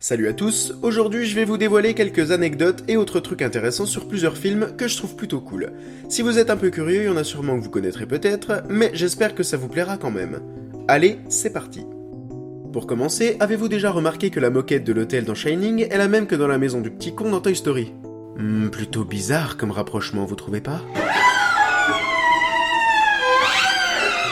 Salut à tous, aujourd'hui je vais vous dévoiler quelques anecdotes et autres trucs intéressants sur plusieurs films que je trouve plutôt cool. Si vous êtes un peu curieux, il y en a sûrement que vous connaîtrez peut-être, mais j'espère que ça vous plaira quand même. Allez, c'est parti. Pour commencer, avez-vous déjà remarqué que la moquette de l'hôtel dans Shining est la même que dans la maison du petit con dans Toy Story? Plutôt bizarre comme rapprochement, vous trouvez pas?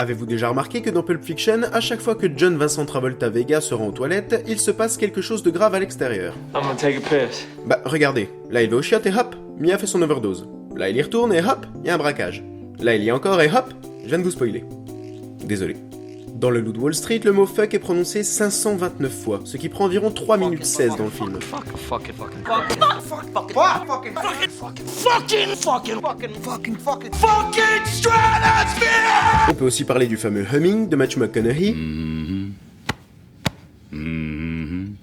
Avez-vous déjà remarqué que dans Pulp Fiction, à chaque fois que John Vincent Travolta Vega se rend aux toilettes, il se passe quelque chose de grave à l'extérieur? I'm gonna take a piss. Bah regardez, là il va aux chiottes et hop, Mia fait son overdose. Là il y retourne et hop, il y a un braquage. Là il y est encore et hop, je viens de vous spoiler. Désolé. Dans le Loup de Wall Street, le mot fuck est prononcé 529 fois, ce qui prend environ 3 minutes 16 dans le film. On peut aussi parler du fameux humming de Matthew McConaughey,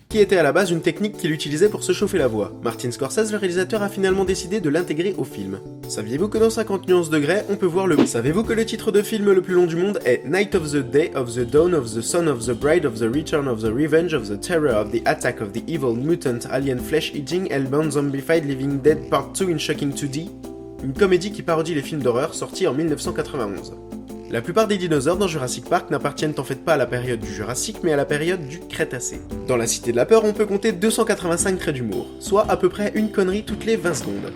qui était à la base une technique qu'il utilisait pour se chauffer la voix. Martin Scorsese, le réalisateur, a finalement décidé de l'intégrer au film. Saviez-vous que dans 50 nuances degrés, on peut voir le... Savez-vous que le titre de film le plus long du monde est Night of the Day of the Dawn of the Son of the Bride of the Return of the Revenge of the Terror of the Attack of the Evil Mutant Alien Flesh-Eating Hellbound Zombified Living Dead Part 2 in Shocking 2D, une comédie qui parodie les films d'horreur sortis en 1991. La plupart des dinosaures dans Jurassic Park n'appartiennent en fait pas à la période du Jurassique, mais à la période du Crétacé. Dans la Cité de la Peur, on peut compter 285 traits d'humour, soit à peu près une connerie toutes les 20 secondes.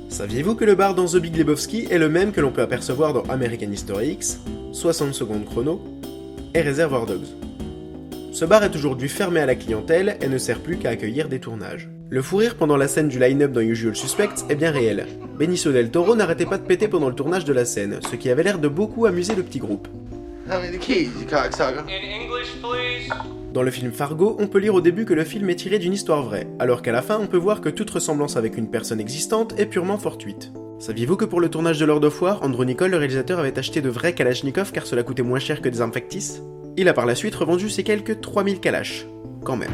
Saviez-vous que le bar dans The Big Lebowski est le même que l'on peut apercevoir dans American History X, 60 secondes chrono et Reservoir Dogs? Ce bar est aujourd'hui fermé à la clientèle et ne sert plus qu'à accueillir des tournages. Le fou rire pendant la scène du line-up dans Usual Suspects est bien réel. Benicio del Toro n'arrêtait pas de péter pendant le tournage de la scène, ce qui avait l'air de beaucoup amuser le petit groupe. Dans le film Fargo, on peut lire au début que le film est tiré d'une histoire vraie, alors qu'à la fin on peut voir que toute ressemblance avec une personne existante est purement fortuite. Saviez-vous que pour le tournage de Lord of War, Andrew Niccol, le réalisateur, avait acheté de vrais Kalachnikov car cela coûtait moins cher que des armes factices? Il a par la suite revendu ses quelques 3000 Kalash. Quand même.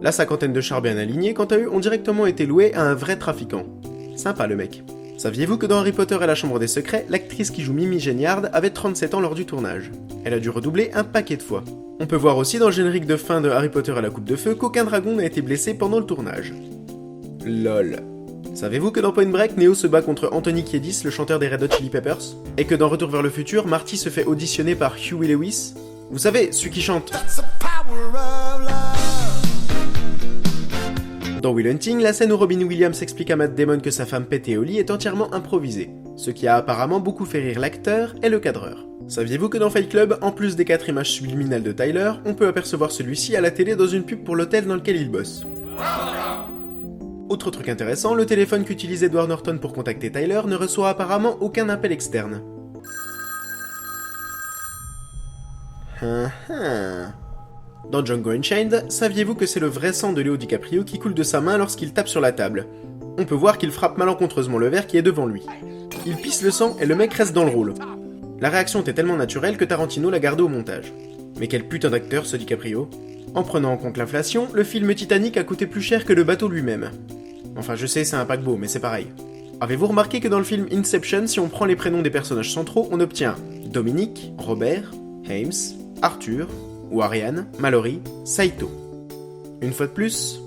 La cinquantaine de chars bien alignés, quant à eux, ont directement été loués à un vrai trafiquant. Sympa le mec. Saviez-vous que dans Harry Potter et la Chambre des Secrets, l'actrice qui joue Mimi Géniard avait 37 ans lors du tournage? Elle a dû redoubler un paquet de fois. On peut voir aussi dans le générique de fin de Harry Potter et la Coupe de Feu qu'aucun dragon n'a été blessé pendant le tournage. LOL. Savez-vous que dans Point Break, Neo se bat contre Anthony Kiedis, le chanteur des Red Hot Chili Peppers? Et que dans Retour vers le futur, Marty se fait auditionner par Huey Lewis? Vous savez, celui qui chante... Dans Will Hunting, la scène où Robin Williams explique à Matt Damon que sa femme pétait au lit est entièrement improvisée. Ce qui a apparemment beaucoup fait rire l'acteur et le cadreur. Saviez-vous que dans Fight Club, en plus des 4 images subliminales de Tyler, on peut apercevoir celui-ci à la télé dans une pub pour l'hôtel dans lequel il bosse? Autre truc intéressant, le téléphone qu'utilise Edward Norton pour contacter Tyler ne reçoit apparemment aucun appel externe. Dans Django Unchained, saviez-vous que c'est le vrai sang de Leo DiCaprio qui coule de sa main lorsqu'il tape sur la table? On peut voir qu'il frappe malencontreusement le verre qui est devant lui. Il pisse le sang et le mec reste dans le rôle. La réaction était tellement naturelle que Tarantino l'a gardé au montage. Mais quel putain d'acteur ce DiCaprio. En prenant en compte l'inflation, le film Titanic a coûté plus cher que le bateau lui-même. Enfin je sais, c'est un paquebot, mais c'est pareil. Avez-vous remarqué que dans le film Inception, si on prend les prénoms des personnages centraux, on obtient Dominique, Robert, James, Arthur, ou Ariane, Mallory, Saito. Une fois de plus...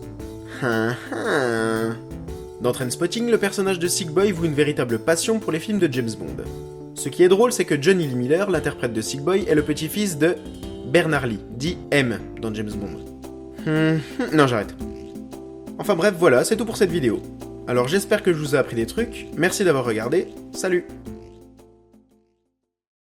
Dans Trainspotting, le personnage de Sick Boy voue une véritable passion pour les films de James Bond. Ce qui est drôle, c'est que Johnny Lee Miller, l'interprète de Sick Boy, est le petit-fils de Bernard Lee, dit M dans James Bond. Non, j'arrête. Enfin bref, voilà, c'est tout pour cette vidéo. Alors j'espère que je vous ai appris des trucs, merci d'avoir regardé, salut!